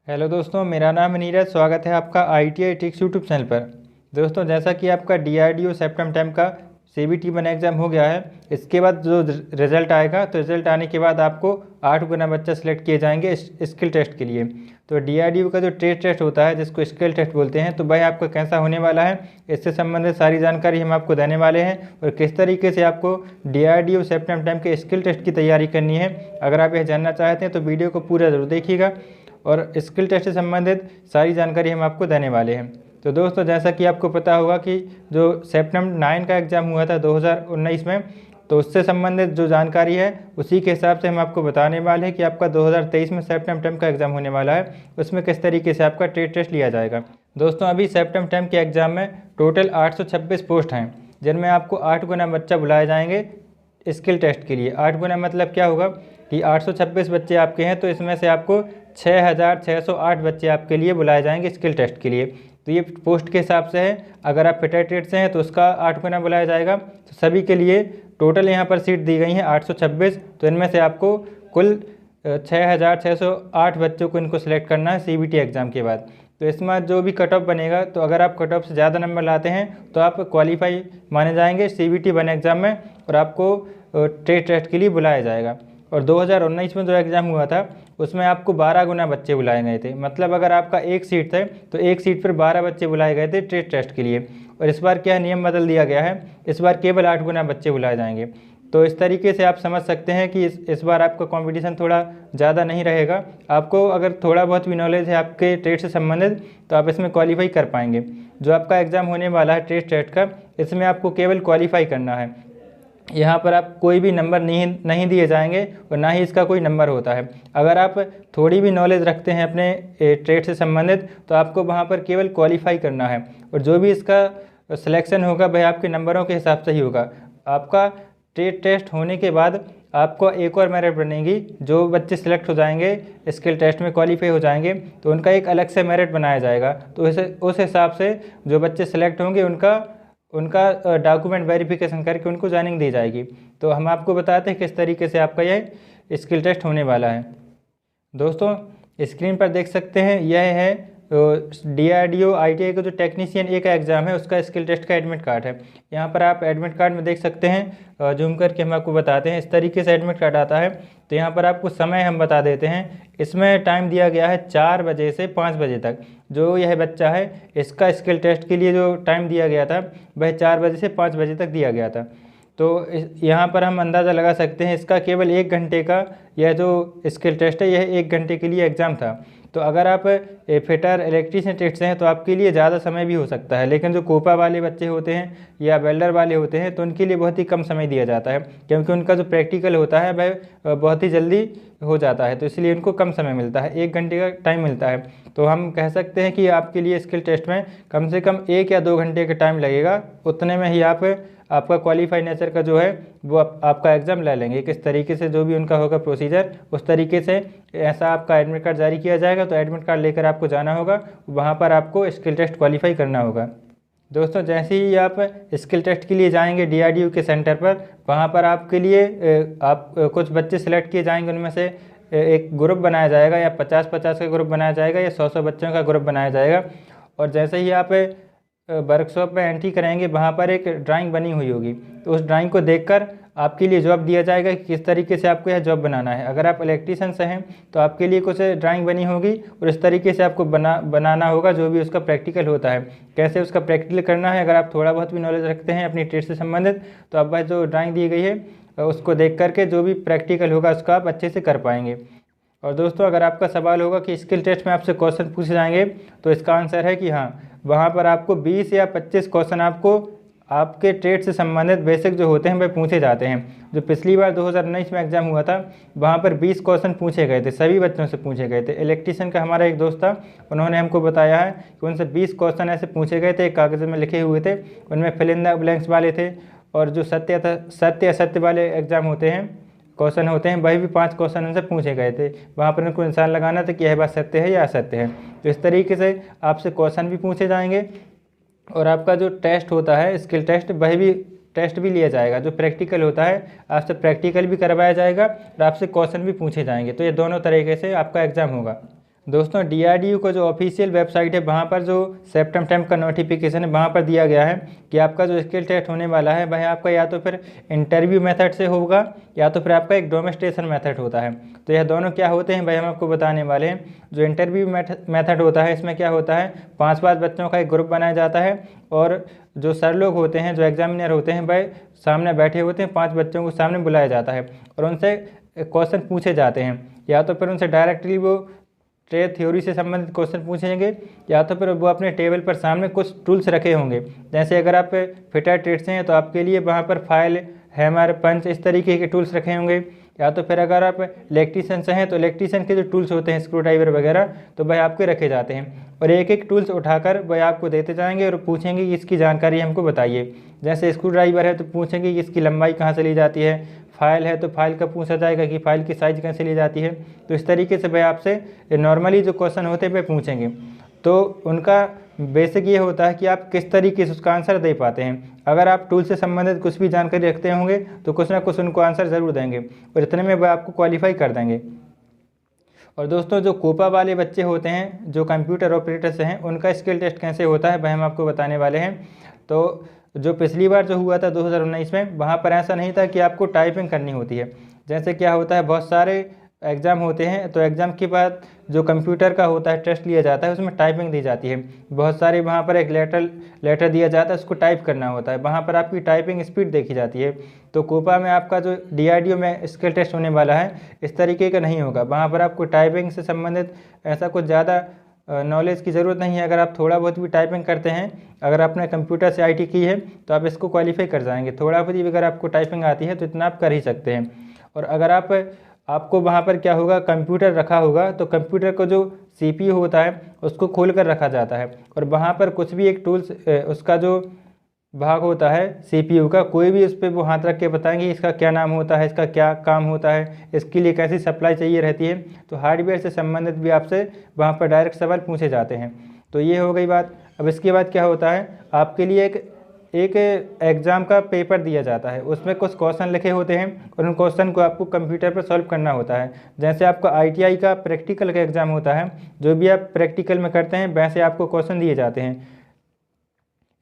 Hello दोस्तों, मेरा नाम है नीरज। स्वागत है आपका ITI टिक्स यूट्यूब चैनल पर। दोस्तों, जैसा कि आपका DRDO सेप्टेम्बर टाइम का CBT1 एग्ज़ाम हो गया है, इसके बाद जो रिज़ल्ट आएगा तो रिज़ल्ट आने के बाद आपको 8 गुना बच्चा सेलेक्ट किए जाएंगे स्किल टेस्ट के लिए। तो DRDO का जो ट्रेड टेस्ट होता है, जिसको स्किल टेस्ट बोलते हैं, तो भाई आपका कैसा होने वाला है, इससे संबंधित सारी जानकारी हम आपको देने वाले हैं और किस तरीके से आपको DRDO सेप्टेम्बर टाइम के स्किल टेस्ट की तैयारी करनी है। अगर आप यह जानना चाहते हैं तो वीडियो को पूरा ज़रूर देखिएगा और स्किल टेस्ट से संबंधित सारी जानकारी हम आपको देने वाले हैं। तो दोस्तों, जैसा कि आपको पता होगा कि जो सेप्टेम्बर 9 का एग्ज़ाम हुआ था 2019 में, तो उससे संबंधित जो जानकारी है उसी के हिसाब से हम आपको बताने वाले हैं कि आपका 2023 में सेप्टेम्बर टाइम का एग्ज़ाम होने वाला है, उसमें किस तरीके से आपका ट्रेड टेस्ट लिया जाएगा। दोस्तों, अभी सेप्टेम्बर टाइम के एग्ज़ाम में टोटल 826 पोस्ट हैं, जिनमें आपको 8 गुना बच्चा बुलाए जाएंगे स्किल टेस्ट के लिए। 8 गुना मतलब क्या होगा कि 826 बच्चे आपके हैं, तो इसमें से आपको 6608 बच्चे आपके लिए बुलाए जाएंगे स्किल टेस्ट के लिए। तो ये पोस्ट के हिसाब से है। अगर आप फिटर ट्रेड से हैं तो उसका 8 गुना बुलाया जाएगा। तो सभी के लिए टोटल यहाँ पर सीट दी गई हैं 826। तो इनमें से आपको कुल 6608 बच्चों को इनको सिलेक्ट करना है CBT एग्ज़ाम के बाद। तो इसमें जो भी कट ऑफ बनेगा, तो अगर आप कट ऑफ से ज़्यादा नंबर लाते हैं तो आप क्वालिफाई माने जाएंगे CBT1 एग्ज़ाम में और आपको ट्रेड टेस्ट के लिए बुलाया जाएगा। और 2019 में जो एग्ज़ाम हुआ था उसमें आपको 12 गुना बच्चे बुलाए गए थे। मतलब अगर आपका एक सीट थे तो एक सीट पर 12 बच्चे बुलाए गए थे ट्रेड टेस्ट के लिए। और इस बार क्या नियम बदल दिया गया है, इस बार केवल 8 गुना बच्चे बुलाए जाएंगे। तो इस तरीके से आप समझ सकते हैं कि इस बार आपका कंपटीशन थोड़ा ज़्यादा नहीं रहेगा। आपको अगर थोड़ा बहुत भी नॉलेज है आपके ट्रेड से संबंधित तो आप इसमें क्वालिफाई कर पाएंगे। जो आपका एग्ज़ाम होने वाला है ट्रेड टेस्ट का, इसमें आपको केवल क्वालिफाई करना है। यहाँ पर आप कोई भी नंबर नहीं दिए जाएंगे और ना ही इसका कोई नंबर होता है। अगर आप थोड़ी भी नॉलेज रखते हैं अपने ट्रेड से संबंधित तो आपको वहाँ पर केवल क्वालिफाई करना है और जो भी इसका सिलेक्शन होगा वह आपके नंबरों के हिसाब से ही होगा। आपका ट्रेड टेस्ट होने के बाद आपको एक और मेरिट बनेगी। जो बच्चे सिलेक्ट हो जाएंगे स्किल टेस्ट में क्वालिफाई हो जाएंगे तो उनका एक अलग से मेरिट बनाया जाएगा। तो उस हिसाब से जो बच्चे सिलेक्ट होंगे उनका डॉक्यूमेंट वेरिफिकेशन करके उनको ज्वाइनिंग दी जाएगी। तो हम आपको बताते हैं किस तरीके से आपका यह स्किल टेस्ट होने वाला है। दोस्तों, स्क्रीन पर देख सकते हैं, यह है DRDO ITI का जो टेक्नीशियन A का एग्ज़ाम है उसका स्किल टेस्ट का एडमिट कार्ड है। यहाँ पर आप एडमिट कार्ड में देख सकते हैं, जूम करके हम आपको बताते हैं। इस तरीके से एडमिट कार्ड आता है। तो यहाँ पर आपको समय हम बता देते हैं। इसमें टाइम दिया गया है 4 बजे से 5 बजे तक। जो यह बच्चा है इसका स्किल टेस्ट के लिए जो टाइम दिया गया था वह 4 बजे से 5 बजे तक दिया गया था। तो यहाँ पर हम अंदाज़ा लगा सकते हैं इसका केवल 1 घंटे का यह जो स्किल टेस्ट है यह 1 घंटे के लिए एग्ज़ाम था। तो अगर आप फिटर इलेक्ट्रीशियन ट्रेड से हैं तो आपके लिए ज़्यादा समय भी हो सकता है, लेकिन जो कोपा वाले बच्चे होते हैं या वेल्डर वाले होते हैं तो उनके लिए बहुत ही कम समय दिया जाता है, क्योंकि उनका जो प्रैक्टिकल होता है वह बहुत ही जल्दी हो जाता है। तो इसलिए उनको कम समय मिलता है, 1 घंटे का टाइम मिलता है। तो हम कह सकते हैं कि आपके लिए स्किल टेस्ट में कम से कम 1 या 2 घंटे का टाइम लगेगा। उतने में ही आपका क्वालिफाई नेचर का जो है वो आपका एग्ज़ाम ले लेंगे। किस तरीके से जो भी उनका होगा प्रोसीजर, उस तरीके से ऐसा आपका एडमिट कार्ड जारी किया जाएगा। तो एडमिट कार्ड लेकर आपको जाना होगा, वहाँ पर आपको स्किल टेस्ट क्वालिफाई करना होगा। दोस्तों, जैसे ही आप स्किल टेस्ट के लिए जाएंगे DRDO के सेंटर पर, वहाँ पर आपके लिए कुछ बच्चे सेलेक्ट किए जाएंगे। उनमें से एक ग्रुप बनाया जाएगा, या 50-50 का ग्रुप बनाया जाएगा, या 100-100 बच्चों का ग्रुप बनाया जाएगा। और जैसे ही आप वर्कशॉप में एंट्री करेंगे, वहाँ पर एक ड्राइंग बनी हुई होगी। तो उस ड्राइंग को देखकर आपके लिए जॉब दिया जाएगा कि किस तरीके से आपको यह जॉब बनाना है। अगर आप इलेक्ट्रीशियन से हैं तो आपके लिए कुछ ड्राइंग बनी होगी और इस तरीके से आपको बनाना होगा। जो भी उसका प्रैक्टिकल होता है, कैसे उसका प्रैक्टिकल करना है, अगर आप थोड़ा बहुत भी नॉलेज रखते हैं अपनी ट्रेड से संबंधित तो आप वह जो ड्राइंग दी गई है उसको देख करके जो भी प्रैक्टिकल होगा उसका आप अच्छे से कर पाएंगे। और दोस्तों, अगर आपका सवाल होगा कि स्किल टेस्ट में आपसे क्वेश्चन पूछे जाएंगे, तो इसका आंसर है कि हाँ, वहाँ पर आपको 20 या 25 क्वेश्चन आपको आपके ट्रेड से संबंधित बेसिक जो होते हैं वह पूछे जाते हैं। जो पिछली बार 2019 में एग्ज़ाम हुआ था वहाँ पर 20 क्वेश्चन पूछे गए थे, सभी बच्चों से पूछे गए थे। इलेक्ट्रीशियन का हमारा एक दोस्त था, उन्होंने हमको बताया है कि उनसे 20 क्वेश्चन ऐसे पूछे गए थे, एक कागज़ में लिखे हुए थे। उनमें फिल इन द ब्लैंक्स वाले थे और जो सत्य असत्य वाले एग्ज़ाम होते हैं, क्वेश्चन होते हैं, वही भी 5 क्वेश्चन उनसे पूछे गए थे। वहाँ पर उनको निशान लगाना था कि यह बात सत्य है या असत्य है। तो इस तरीके से आपसे क्वेश्चन भी पूछे जाएंगे और आपका जो टेस्ट होता है स्किल टेस्ट, वही भी टेस्ट भी लिया जाएगा। जो प्रैक्टिकल होता है आपसे प्रैक्टिकल भी करवाया जाएगा और आपसे क्वेश्चन भी पूछे जाएंगे। तो ये दोनों तरीके से आपका एग्ज़ाम होगा। दोस्तों डीआरडीओ का जो ऑफिशियल वेबसाइट है वहाँ पर जो सेप्टम टेम्प का नोटिफिकेशन है वहाँ पर दिया गया है कि आपका जो स्किल टेस्ट होने वाला है वह आपका या तो फिर इंटरव्यू मेथड से होगा या तो फिर आपका एक डेमोंस्ट्रेशन मेथड होता है। तो यह दोनों क्या होते हैं वह हम आपको बताने वाले हैं। जो इंटरव्यू मेथड होता है इसमें क्या होता है, 5 बच्चों का एक ग्रुप बनाया जाता है और जो सर लोग होते हैं, जो एग्जामिनर होते हैं, वह सामने बैठे होते हैं, 5 बच्चों को सामने बुलाया जाता है और उनसे क्वेश्चन पूछे जाते हैं। या तो फिर उनसे डायरेक्टली वो ट्रेड थ्योरी से संबंधित क्वेश्चन पूछेंगे या तो फिर वो अपने टेबल पर सामने कुछ टूल्स रखे होंगे। जैसे अगर आप फिटर ट्रेड से हैं तो आपके लिए वहाँ पर फाइल, हैमर, पंच इस तरीके के टूल्स रखे होंगे। या तो फिर अगर आप इलेक्ट्रीशियन से हैं तो इलेक्ट्रीशियन के जो टूल्स होते हैं, स्क्रू ड्राइवर वगैरह, तो वह आपके रखे जाते हैं और एक एक टूल्स उठाकर वह आपको देते जाएंगे और पूछेंगे कि इसकी जानकारी हमको बताइए। जैसे स्क्रू ड्राइवर है तो पूछेंगे कि इसकी लंबाई कहाँ से ली जाती है, फाइल है तो फाइल का पूछा जाएगा कि फाइल की साइज़ कैसे ली जाती है। तो इस तरीके से वह आपसे नॉर्मली जो क्वेश्चन होते हैं वह पूछेंगे। तो उनका बेसिक ये होता है कि आप किस तरीके से उसका आंसर दे पाते हैं। अगर आप टूल से संबंधित कुछ भी जानकारी रखते होंगे तो कुछ ना कुछ उनको आंसर ज़रूर देंगे और इतने में वह आपको क्वालिफाई कर देंगे। और दोस्तों जो कोपा वाले बच्चे होते हैं, जो कंप्यूटर ऑपरेटर से हैं, उनका स्किल टेस्ट कैसे होता है वह हम आपको बताने वाले हैं। तो जो पिछली बार जो हुआ था 2019 में, वहाँ पर ऐसा नहीं था कि आपको टाइपिंग करनी होती है। जैसे क्या होता है, बहुत सारे एग्ज़ाम होते हैं तो एग्ज़ाम के बाद जो कंप्यूटर का होता है टेस्ट लिया जाता है, उसमें टाइपिंग दी जाती है। बहुत सारे वहाँ पर एक लेटर दिया जाता है, उसको टाइप करना होता है, वहाँ पर आपकी टाइपिंग स्पीड देखी जाती है। तो कोपा में आपका जो डीआरडीओ में स्किल टेस्ट होने वाला है इस तरीके का नहीं होगा। वहाँ पर आपको टाइपिंग से संबंधित ऐसा कुछ ज़्यादा नॉलेज की ज़रूरत नहीं है। अगर आप थोड़ा बहुत भी टाइपिंग करते हैं, अगर आपने कंप्यूटर से आईटी की है तो आप इसको क्वालिफाई कर जाएंगे। थोड़ा बहुत भी अगर आपको टाइपिंग आती है तो इतना आप कर ही सकते हैं। और अगर आपको वहाँ पर क्या होगा, कंप्यूटर रखा होगा तो कंप्यूटर को जो सीपीयू होता है उसको खोल कर रखा जाता है और वहाँ पर कुछ भी एक टूल्स, उसका जो भाग होता है सीपीयू का, कोई भी उस पर वो हाथ रख के बताएंगे इसका क्या नाम होता है, इसका क्या काम होता है, इसके लिए कैसी सप्लाई चाहिए रहती है। तो हार्डवेयर से संबंधित भी आपसे वहाँ पर डायरेक्ट सवाल पूछे जाते हैं। तो ये हो गई बात। अब इसके बाद क्या होता है, आपके लिए एक एग्ज़ाम का पेपर दिया जाता है, उसमें कुछ क्वेश्चन लिखे होते हैं और उन क्वेश्चन को आपको कंप्यूटर पर सॉल्व करना होता है। जैसे आपका आईटीआई का प्रैक्टिकल का एग्ज़ाम होता है, जो भी आप प्रैक्टिकल में करते हैं वैसे आपको क्वेश्चन दिए जाते हैं।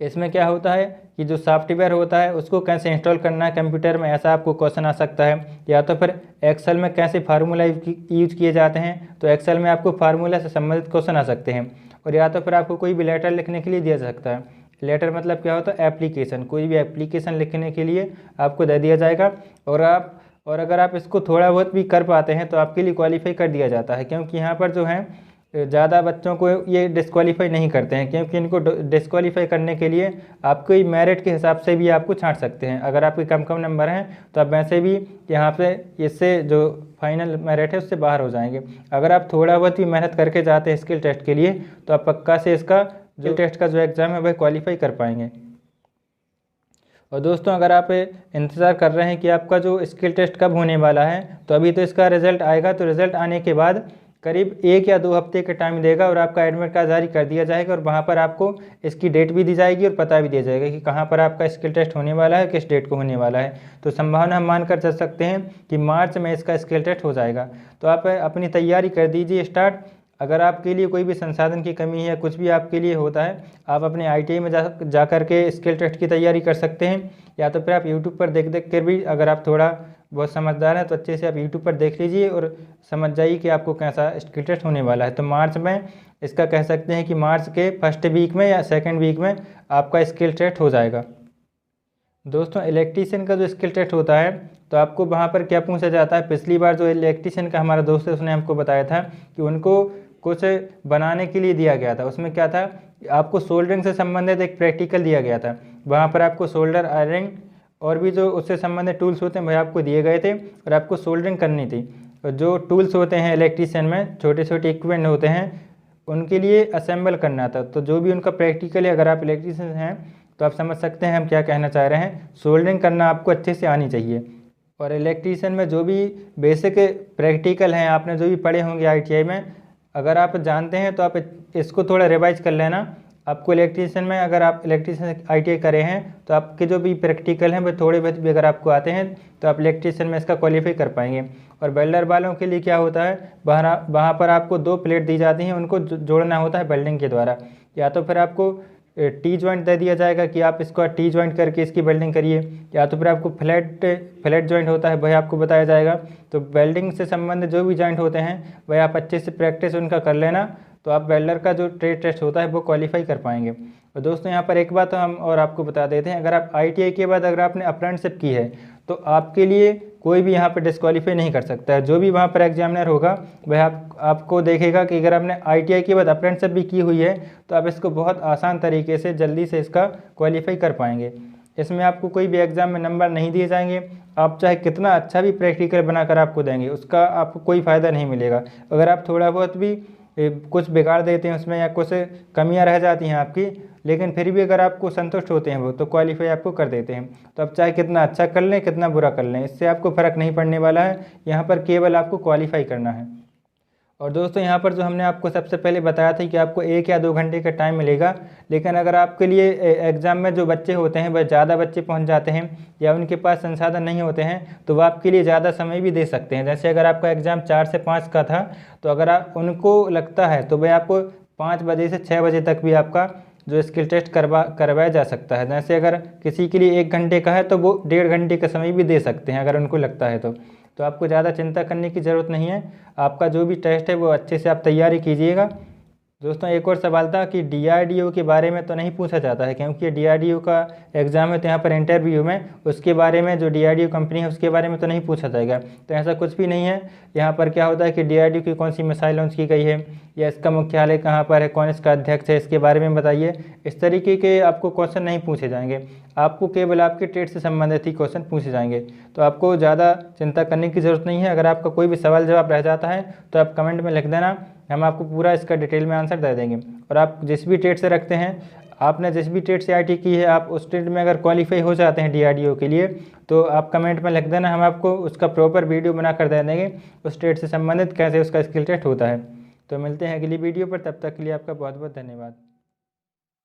इसमें क्या होता है कि जो सॉफ्टवेयर होता है उसको कैसे इंस्टॉल करना है कंप्यूटर में, ऐसा आपको क्वेश्चन आ सकता है। या तो फिर एक्सेल में कैसे फार्मूला यूज किए जाते हैं, तो एक्सेल में आपको फार्मूला से संबंधित क्वेश्चन आ सकते हैं। और या तो फिर आपको कोई भी लेटर लिखने के लिए दिया जा सकता है। लेटर मतलब क्या होता है, एप्लीकेशन, कोई भी एप्लीकेशन लिखने के लिए आपको दे दिया जाएगा। और अगर आप इसको थोड़ा बहुत भी कर पाते हैं तो आपके लिए क्वालिफाई कर दिया जाता है, क्योंकि यहाँ पर जो है ज़्यादा बच्चों को ये डिस्क्वालीफाई नहीं करते हैं, क्योंकि इनको डिस्क्वालीफाई करने के लिए आपको मेरिट के हिसाब से भी आपको छांट सकते हैं। अगर आपके कम नंबर हैं तो आप वैसे भी यहाँ पे इससे जो फाइनल मेरिट है उससे बाहर हो जाएंगे। अगर आप थोड़ा बहुत भी मेहनत करके जाते हैं स्किल टेस्ट के लिए तो आप पक्का से इसका जो टेस्ट का जो एग्ज़ाम है वह क्वालिफाई कर पाएंगे। और दोस्तों अगर आप इंतज़ार कर रहे हैं कि आपका जो स्किल टेस्ट कब होने वाला है, तो अभी तो इसका रिज़ल्ट आएगा। तो रिज़ल्ट आने के बाद करीब 1 या 2 हफ्ते का टाइम देगा और आपका एडमिट कार्ड जारी कर दिया जाएगा और वहाँ पर आपको इसकी डेट भी दी जाएगी और पता भी दिया जाएगा कि कहाँ पर आपका स्किल टेस्ट होने वाला है, किस डेट को होने वाला है। तो संभावना हम मान कर चल सकते हैं कि मार्च में इसका स्किल टेस्ट हो जाएगा। तो आप अपनी तैयारी कर दीजिए स्टार्ट। अगर आपके लिए कोई भी संसाधन की कमी है, कुछ भी आपके लिए होता है, आप अपने आईटीआई में जा कर के स्किल टेस्ट की तैयारी कर सकते हैं। या तो फिर आप यूट्यूब पर देख कर भी, अगर आप थोड़ा बहुत समझदार हैं तो अच्छे से आप यूट्यूब पर देख लीजिए और समझ जाइए कि आपको कैसा स्किल टेस्ट होने वाला है। तो मार्च में इसका कह सकते हैं कि मार्च के फर्स्ट वीक में या सेकेंड वीक में आपका स्किल टेस्ट हो जाएगा। दोस्तों इलेक्ट्रीशियन का जो स्किल टेस्ट होता है तो आपको वहाँ पर क्या पूछा जाता है, पिछली बार जो इलेक्ट्रीशियन का हमारा दोस्त है उसने हमको बताया था कि उनको कुछ बनाने के लिए दिया गया था। उसमें क्या था, आपको सोल्डरिंग से संबंधित एक प्रैक्टिकल दिया गया था। वहाँ पर आपको सोल्डर, आयरन और भी जो उससे संबंधित टूल्स होते हैं वह आपको दिए गए थे और आपको सोल्डरिंग करनी थी। और जो टूल्स होते हैं इलेक्ट्रीशियन में, छोटे छोटे इक्विपमेंट होते हैं, उनके लिए असेंबल करना था। तो जो भी उनका प्रैक्टिकल है, अगर आप इलेक्ट्रीशियन हैं तो आप समझ सकते हैं हम क्या कहना चाह रहे हैं। सोल्डरिंग करना आपको अच्छे से आनी चाहिए। और इलेक्ट्रीशियन में जो भी बेसिक प्रैक्टिकल हैं, आपने जो भी पढ़े होंगे आईटीआई में, अगर आप जानते हैं तो आप इसको थोड़ा रिवाइज कर लेना। आपको इलेक्ट्रीशियन में, अगर आप इलेक्ट्रीशियन ITI करे हैं तो आपके जो भी प्रैक्टिकल हैं वो थोड़े बहुत भी अगर आपको आते हैं तो आप इलेक्ट्रीशियन में इसका क्वालिफाई कर पाएंगे। और वेल्डर वालों के लिए क्या होता है, वहाँ पर आपको 2 प्लेट दी जाती हैं, उनको जोड़ना होता है वेल्डिंग के द्वारा। या तो फिर आपको टी जॉइंट दे दिया जाएगा कि आप इसको टी जॉइंट करके इसकी वेल्डिंग करिए, या तो फिर आपको फ्लैट जॉइंट होता है वह आपको बताया जाएगा। तो वेल्डिंग से संबंधित जो भी जॉइंट होते हैं वह आप अच्छे से प्रैक्टिस उनका कर लेना, तो आप वेल्डर का जो ट्रेड टेस्ट होता है वो क्वालिफाई कर पाएंगे। और दोस्तों यहाँ पर एक बात हम और आपको बता देते हैं, अगर आप ITI के बाद अगर आपने अप्रेंटिसशिप की है तो आपके लिए कोई भी यहाँ पर डिस्क्वालीफाई नहीं कर सकता है। जो भी वहाँ पर एग्जामिनर होगा वह आपको देखेगा कि अगर आपने ITI के बाद अप्रेंटिसशिप भी की हुई है तो आप इसको बहुत आसान तरीके से जल्दी से इसका क्वालिफाई कर पाएंगे। इसमें आपको कोई भी एग्ज़ाम में नंबर नहीं दिए जाएंगे, आप चाहे कितना अच्छा भी प्रैक्टिकल बनाकर आपको देंगे उसका आपको कोई फ़ायदा नहीं मिलेगा। अगर आप थोड़ा बहुत भी कुछ बिगाड़ देते हैं उसमें या कुछ कमियां रह जाती हैं आपकी, लेकिन फिर भी अगर आपको संतुष्ट होते हैं वो तो क्वालिफाई आपको कर देते हैं। तो आप चाहे कितना अच्छा कर लें कितना बुरा कर लें, इससे आपको फ़र्क नहीं पड़ने वाला है, यहाँ पर केवल आपको क्वालिफाई करना है। और दोस्तों यहाँ पर जो हमने आपको सबसे पहले बताया था कि आपको 1 या 2 घंटे का टाइम मिलेगा, लेकिन अगर आपके लिए एग्ज़ाम में जो बच्चे होते हैं वह ज़्यादा बच्चे पहुँच जाते हैं या उनके पास संसाधन नहीं होते हैं तो वह आपके लिए ज़्यादा समय भी दे सकते हैं। जैसे अगर आपका एग्ज़ाम 4 से 5 का था तो अगर आप उनको लगता है तो वह आपको 5 बजे से 6 बजे तक भी आपका जो स्किल टेस्ट करवाया जा सकता है। जैसे अगर किसी के लिए 1 घंटे का है तो वो 1.5 घंटे का समय भी दे सकते हैं अगर उनको लगता है तो आपको ज़्यादा चिंता करने की ज़रूरत नहीं है। आपका जो भी टेस्ट है वो अच्छे से आप तैयारी कीजिएगा। दोस्तों एक और सवाल था कि DRDO के बारे में तो नहीं पूछा जाता है, क्योंकि DRDO का एग्ज़ाम है तो यहाँ पर इंटरव्यू में उसके बारे में, जो DRDO कंपनी है उसके बारे में तो नहीं पूछा जाएगा। तो ऐसा कुछ भी नहीं है। यहाँ पर क्या होता है कि DRDO की कौन सी मिसाइल लॉन्च की गई है या इसका मुख्यालय कहाँ पर है, कौन इसका अध्यक्ष है, इसके बारे में बताइए। इस तरीके के आपको क्वेश्चन नहीं पूछे जाएंगे, आपको केवल आपके ट्रेड से संबंधित ही क्वेश्चन पूछे जाएंगे। तो आपको ज़्यादा चिंता करने की ज़रूरत नहीं है। अगर आपका कोई भी सवाल जवाब रह जाता है तो आप कमेंट में लिख देना, हम आपको पूरा इसका डिटेल में आंसर दे देंगे। और आप जिस भी ट्रेड से रखते हैं, आपने जिस भी ट्रेड से ITI की है, आप उस ट्रेड में अगर क्वालिफाई हो जाते हैं DRDO के लिए तो आप कमेंट में लिख देना, हम आपको उसका प्रॉपर वीडियो बना कर दे देंगे उस ट्रेड से संबंधित कैसे उसका स्किल टेस्ट होता है। तो मिलते हैं अगली वीडियो पर, तब तक के लिए आपका बहुत बहुत धन्यवाद।